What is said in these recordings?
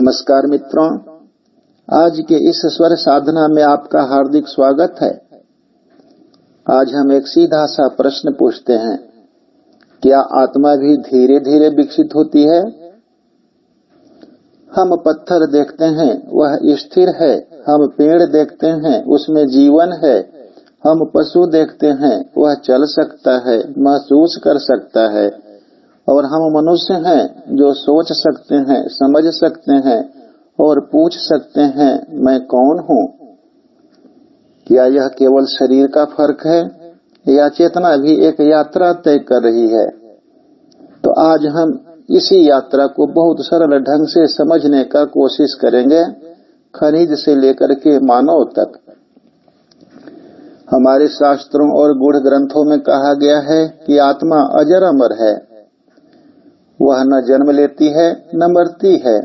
नमस्कार मित्रों, आज के इस स्वर साधना में आपका हार्दिक स्वागत है। आज हम एक सीधा सा प्रश्न पूछते हैं, क्या आत्मा भी धीरे धीरे विकसित होती है? हम पत्थर देखते हैं, वह स्थिर है। हम पेड़ देखते हैं, उसमें जीवन है। हम पशु देखते हैं, वह चल सकता है, महसूस कर सकता है। और हम मनुष्य हैं जो सोच सकते हैं, समझ सकते हैं और पूछ सकते हैं, मैं कौन हूँ? क्या यह केवल शरीर का फर्क है या चेतना भी एक यात्रा तय कर रही है? तो आज हम इसी यात्रा को बहुत सरल ढंग से समझने का कोशिश करेंगे, खनिज से लेकर के मानव तक। हमारे शास्त्रों और गूढ़ ग्रंथों में कहा गया है कि आत्मा अजर अमर है। वह न जन्म लेती है न मरती है,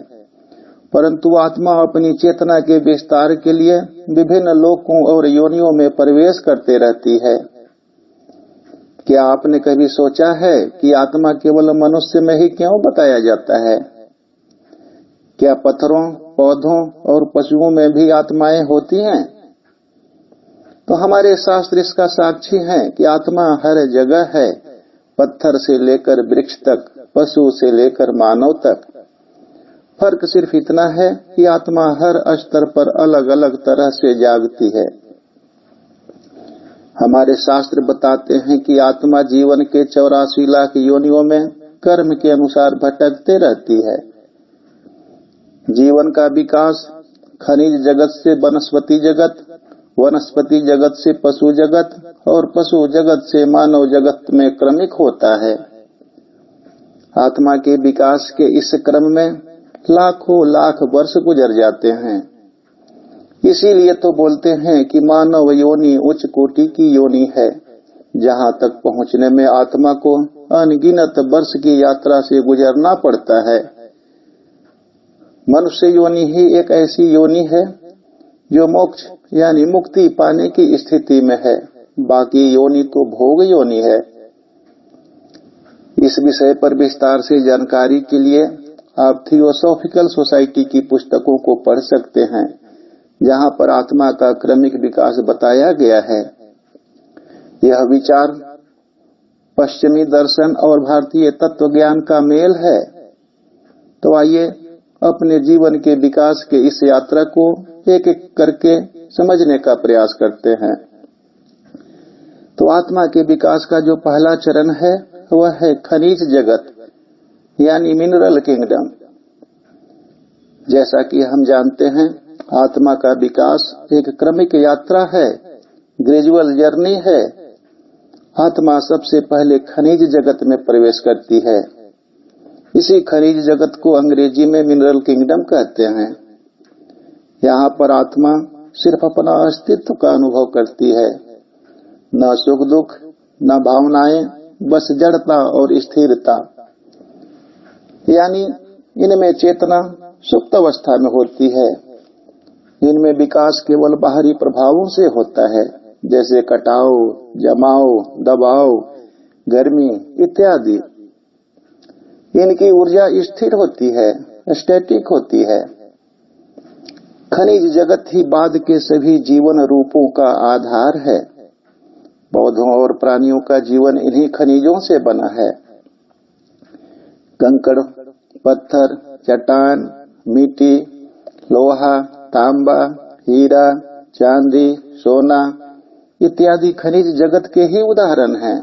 परंतु आत्मा अपनी चेतना के विस्तार के लिए विभिन्न लोकों और योनियों में प्रवेश करते रहती है। क्या आपने कभी सोचा है कि आत्मा केवल मनुष्य में ही क्यों बताया जाता है? क्या पत्थरों, पौधों और पशुओं में भी आत्माएं होती हैं? तो हमारे शास्त्र इसका साक्षी हैं कि आत्मा हर जगह है, पत्थर से लेकर वृक्ष तक, पशु से लेकर मानव तक। फर्क सिर्फ इतना है कि आत्मा हर स्तर पर अलग अलग तरह से जागती है। हमारे शास्त्र बताते हैं कि आत्मा जीवन के 84 लाख योनियों में कर्म के अनुसार भटकते रहती है। जीवन का विकास खनिज जगत से वनस्पति जगत, वनस्पति जगत से पशु जगत और पशु जगत से मानव जगत में क्रमिक होता है। आत्मा के विकास के इस क्रम में लाखों लाख वर्ष गुजर जाते हैं। इसीलिए तो बोलते हैं कि मानव योनि उच्च कोटि की योनि है, जहाँ तक पहुँचने में आत्मा को अनगिनत वर्ष की यात्रा से गुजरना पड़ता है। मनुष्य योनि ही एक ऐसी योनि है जो मोक्ष यानी मुक्ति पाने की स्थिति में है। बाकी योनि तो भोग योनि है। इस विषय पर विस्तार से जानकारी के लिए आप थियोसॉफिकल सोसाइटी की पुस्तकों को पढ़ सकते हैं, जहां पर आत्मा का क्रमिक विकास बताया गया है। यह विचार पश्चिमी दर्शन और भारतीय तत्व ज्ञान का मेल है। तो आइए अपने जीवन के विकास के इस यात्रा को एक एक करके समझने का प्रयास करते हैं। तो आत्मा के विकास का जो पहला चरण है वह है खनिज जगत यानी मिनरल किंगडम। जैसा कि हम जानते हैं, आत्मा का विकास एक क्रमिक यात्रा है, ग्रेजुअल जर्नी है। आत्मा सबसे पहले खनिज जगत में प्रवेश करती है। इसी खनिज जगत को अंग्रेजी में मिनरल किंगडम कहते हैं। यहाँ पर आत्मा सिर्फ अपना अस्तित्व का अनुभव करती है, न सुख दुख, न भावनाएं, बस जड़ता और स्थिरता। यानी इनमें चेतना सुप्त अवस्था में होती है। इनमें विकास केवल बाहरी प्रभावों से होता है, जैसे कटाव, जमाव, दबाव, गर्मी इत्यादि। इनकी ऊर्जा स्थिर होती है, स्टैटिक होती है। खनिज जगत ही बाद के सभी जीवन रूपों का आधार है। पौधों और प्राणियों का जीवन इन्हीं खनिजों से बना है। कंकड़, पत्थर, चट्टान, मिट्टी, लोहा, तांबा, हीरा, चांदी, सोना इत्यादि खनिज जगत के ही उदाहरण हैं।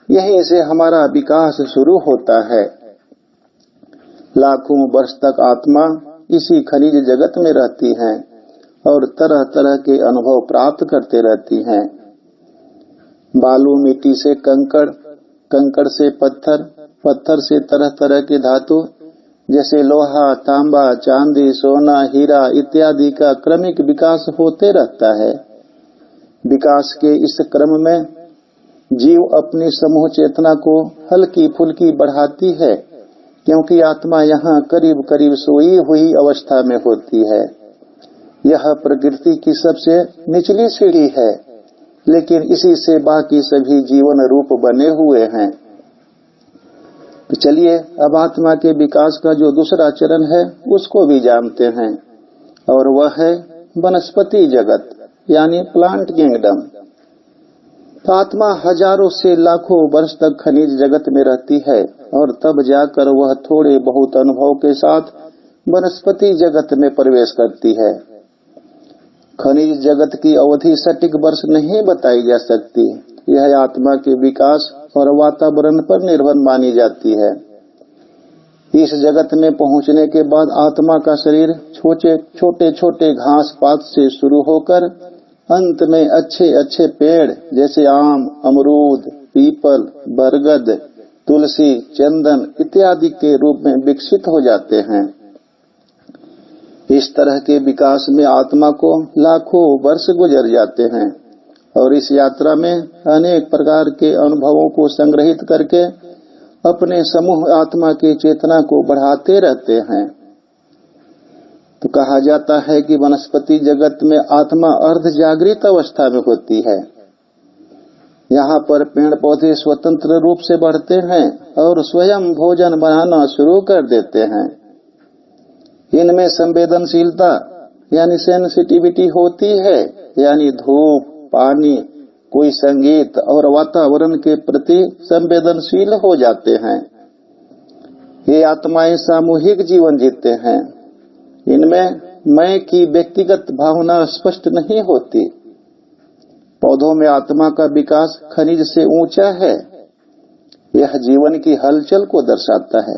यहीं से हमारा विकास शुरू होता है। लाखों वर्ष तक आत्मा इसी खनिज जगत में रहती हैं और तरह तरह के अनुभव प्राप्त करते रहती हैं। बालू मिट्टी से कंकड़, कंकड़ से पत्थर, पत्थर से तरह तरह के धातु जैसे लोहा, तांबा, चांदी, सोना, हीरा इत्यादि का क्रमिक विकास होते रहता है। विकास के इस क्रम में जीव अपनी समूह चेतना को हल्की फुल्की बढ़ाती है, क्योंकि आत्मा यहाँ करीब करीब सोई हुई अवस्था में होती है। यह प्रकृति की सबसे निचली सीढ़ी है, लेकिन इसी से बाकी सभी जीवन रूप बने हुए हैं। चलिए अब आत्मा के विकास का जो दूसरा चरण है उसको भी जानते हैं, और वह है वनस्पति जगत यानी प्लांट किंगडम। तो आत्मा हजारों से लाखों वर्ष तक खनिज जगत में रहती है और तब जाकर वह थोड़े बहुत अनुभव के साथ वनस्पति जगत में प्रवेश करती है। खनिज जगत की अवधि सटीक वर्ष नहीं बताई जा सकती, यह आत्मा के विकास और वातावरण पर निर्भर मानी जाती है। इस जगत में पहुंचने के बाद आत्मा का शरीर छोटे छोटे घास पात से शुरू होकर अंत में अच्छे अच्छे पेड़ जैसे आम, अमरूद, पीपल, बरगद, तुलसी, चंदन इत्यादि के रूप में विकसित हो जाते हैं। इस तरह के विकास में आत्मा को लाखों वर्ष गुजर जाते हैं और इस यात्रा में अनेक प्रकार के अनुभवों को संग्रहित करके अपने समूह आत्मा की चेतना को बढ़ाते रहते हैं। तो कहा जाता है कि वनस्पति जगत में आत्मा अर्ध जागृत अवस्था में होती है। यहाँ पर पेड़ पौधे स्वतंत्र रूप से बढ़ते हैं और स्वयं भोजन बनाना शुरू कर देते हैं। इनमें संवेदनशीलता यानी सेंसिटिविटी होती है, यानी धूप, पानी, कोई संगीत और वातावरण के प्रति संवेदनशील हो जाते हैं। ये आत्माएं सामूहिक जीवन जीते हैं। इनमें मैं की व्यक्तिगत भावना स्पष्ट नहीं होती। पौधों में आत्मा का विकास खनिज से ऊंचा है। यह जीवन की हलचल को दर्शाता है।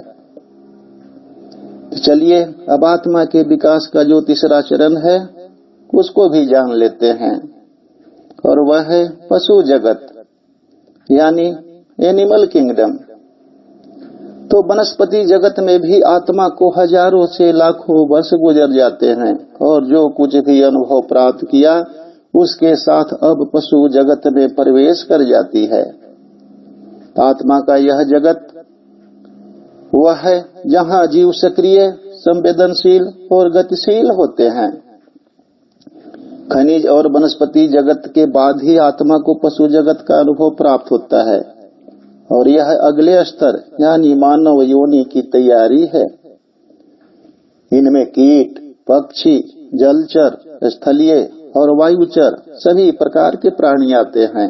तो चलिए अब आत्मा के विकास का जो तीसरा चरण है उसको भी जान लेते हैं, और वह है पशु जगत यानी एनिमल किंगडम। तो वनस्पति जगत में भी आत्मा को हजारों से लाखों वर्ष गुजर जाते हैं और जो कुछ भी अनुभव प्राप्त किया उसके साथ अब पशु जगत में प्रवेश कर जाती है। आत्मा का यह जगत वह है जहाँ जीव सक्रिय, संवेदनशील और गतिशील होते हैं। खनिज और वनस्पति जगत के बाद ही आत्मा को पशु जगत का अनुभव प्राप्त होता है और यह अगले स्तर यानी मानव योनि की तैयारी है। इनमें कीट, पक्षी, जलचर, स्थलीय और वायुचर सभी प्रकार के प्राणी आते हैं।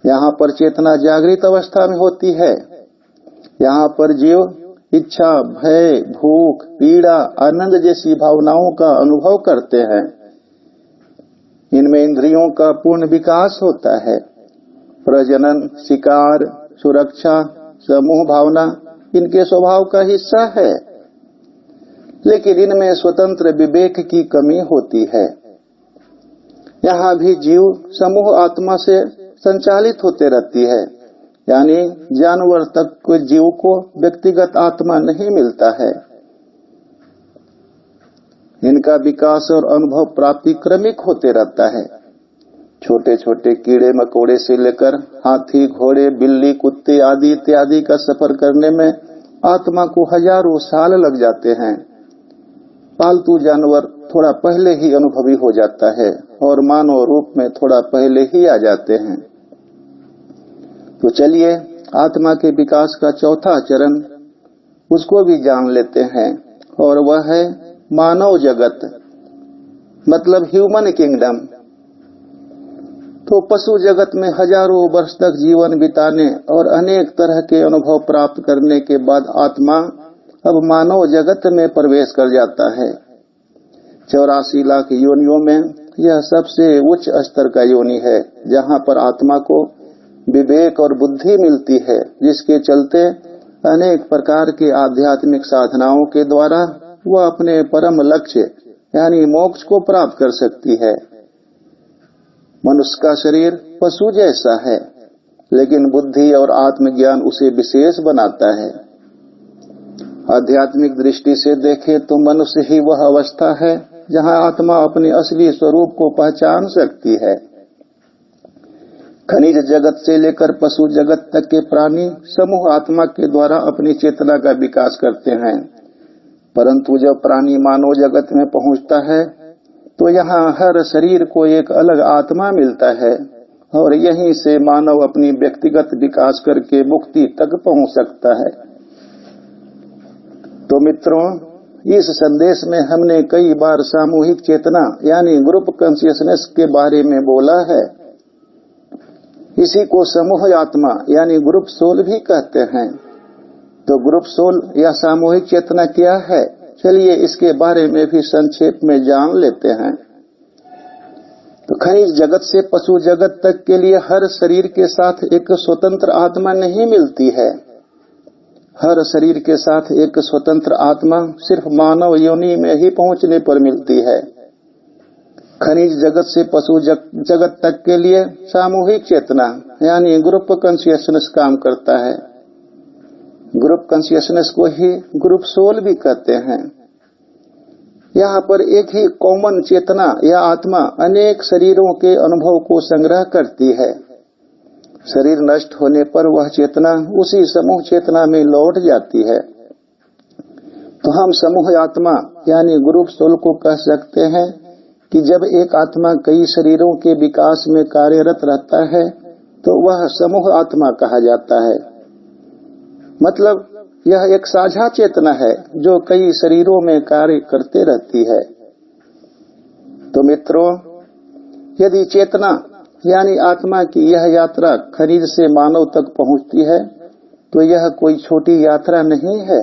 यहाँ पर चेतना जागृत अवस्था में होती है। यहाँ पर जीव इच्छा, भय, भूख, पीड़ा, आनंद जैसी भावनाओं का अनुभव करते हैं। इनमें इंद्रियों का पूर्ण विकास होता है। प्रजनन, शिकार, सुरक्षा, समूह भावना इनके स्वभाव का हिस्सा है, लेकिन इनमें स्वतंत्र विवेक की कमी होती है। यहाँ भी जीव समूह आत्मा से संचालित होते रहती है, यानी जानवर तक के जीव को व्यक्तिगत आत्मा नहीं मिलता है। इनका विकास और अनुभव प्राप्ति क्रमिक होते रहता है। छोटे छोटे कीड़े मकोड़े से लेकर हाथी, घोड़े, बिल्ली, कुत्ते आदि इत्यादि का सफर करने में आत्मा को हजारों साल लग जाते हैं। पालतू जानवर थोड़ा पहले ही अनुभवी हो जाता है और मानव रूप में थोड़ा पहले ही आ जाते हैं। तो चलिए आत्मा के विकास का चौथा चरण उसको भी जान लेते हैं, और वह है मानव जगत मतलब ह्यूमन किंगडम। तो पशु जगत में हजारों वर्ष तक जीवन बिताने और अनेक तरह के अनुभव प्राप्त करने के बाद आत्मा अब मानव जगत में प्रवेश कर जाता है। 84 लाख योनियों में यह सबसे उच्च स्तर का योनि है, जहाँ पर आत्मा को विवेक और बुद्धि मिलती है, जिसके चलते अनेक प्रकार के आध्यात्मिक साधनाओं के द्वारा वह अपने परम लक्ष्य यानी मोक्ष को प्राप्त कर सकती है। मनुष्य का शरीर पशु जैसा है, लेकिन बुद्धि और आत्मज्ञान उसे विशेष बनाता है। आध्यात्मिक दृष्टि से देखें तो मनुष्य ही वह अवस्था है जहाँ आत्मा अपने असली स्वरूप को पहचान सकती है। खनिज जगत से लेकर पशु जगत तक के प्राणी समूह आत्मा के द्वारा अपनी चेतना का विकास करते हैं, परंतु जब प्राणी मानव जगत में पहुंचता है तो यहाँ हर शरीर को एक अलग आत्मा मिलता है और यहीं से मानव अपनी व्यक्तिगत विकास करके मुक्ति तक पहुंच सकता है। तो मित्रों, इस संदेश में हमने कई बार सामूहिक चेतना यानी ग्रुप कॉन्शियसनेस के बारे में बोला है। इसी को समूह आत्मा यानी ग्रुप सोल भी कहते हैं। तो ग्रुप सोल या सामूहिक चेतना क्या है? चलिए इसके बारे में भी संक्षेप में जान लेते हैं। तो खनिज जगत से पशु जगत तक के लिए हर शरीर के साथ एक स्वतंत्र आत्मा नहीं मिलती है। हर शरीर के साथ एक स्वतंत्र आत्मा सिर्फ मानव योनि में ही पहुंचने पर मिलती है। खनिज जगत से पशु जगत तक के लिए सामूहिक चेतना यानी ग्रुप कॉन्शियसनेस काम करता है। ग्रुप कॉन्शियसनेस को ही ग्रुप सोल भी कहते हैं। यहाँ पर एक ही कॉमन चेतना या आत्मा अनेक शरीरों के अनुभव को संग्रह करती है। शरीर नष्ट होने पर वह चेतना उसी समूह चेतना में लौट जाती है। तो हम समूह आत्मा यानी ग्रुप सोल को कह सकते हैं कि जब एक आत्मा कई शरीरों के विकास में कार्यरत रहता है तो वह समूह आत्मा कहा जाता है। मतलब यह एक साझा चेतना है जो कई शरीरों में कार्य करते रहती है। तो मित्रों, यदि चेतना यानी आत्मा की यह यात्रा खनिज से मानव तक पहुंचती है तो यह कोई छोटी यात्रा नहीं है।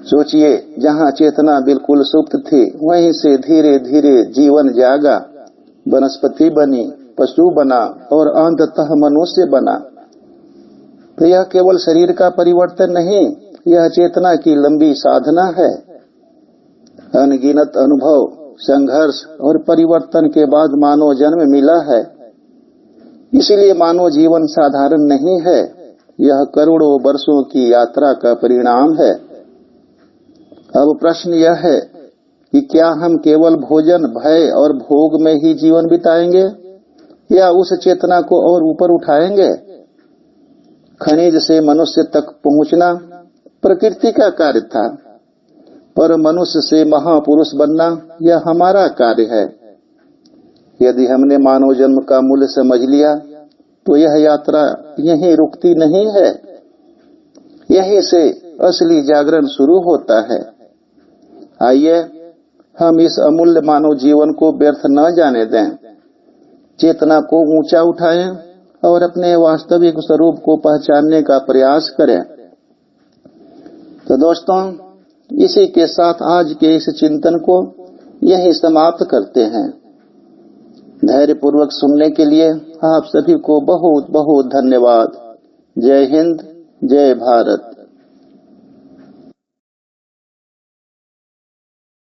सोचिए, जहां चेतना बिल्कुल सुप्त थी वहीं से धीरे धीरे जीवन जागा, वनस्पति बनी, पशु बना और अंततः मनुष्य बना। तो यह केवल शरीर का परिवर्तन नहीं, यह चेतना की लंबी साधना है। अनगिनत अनुभव, संघर्ष और परिवर्तन के बाद मानव जन्म मिला है। इसलिए मानव जीवन साधारण नहीं है, यह करोड़ों वर्षों की यात्रा का परिणाम है। अब प्रश्न यह है कि क्या हम केवल भोजन, भय और भोग में ही जीवन बिताएंगे या उस चेतना को और ऊपर उठाएंगे? खनिज से मनुष्य तक पहुंचना प्रकृति का कार्य था, पर मनुष्य से महापुरुष बनना यह हमारा कार्य है। यदि हमने मानव जन्म का मूल्य समझ लिया तो यह यात्रा यहीं रुकती नहीं है, यहीं से असली जागरण शुरू होता है। आइए हम इस अमूल्य मानव जीवन को व्यर्थ न जाने दें, चेतना को ऊंचा उठाएं और अपने वास्तविक स्वरूप को पहचानने का प्रयास करें। तो दोस्तों, इसी के साथ आज के इस चिंतन को यहीं समाप्त करते हैं। धैर्यपूर्वक सुनने के लिए आप सभी को बहुत बहुत धन्यवाद। जय हिंद, जय भारत।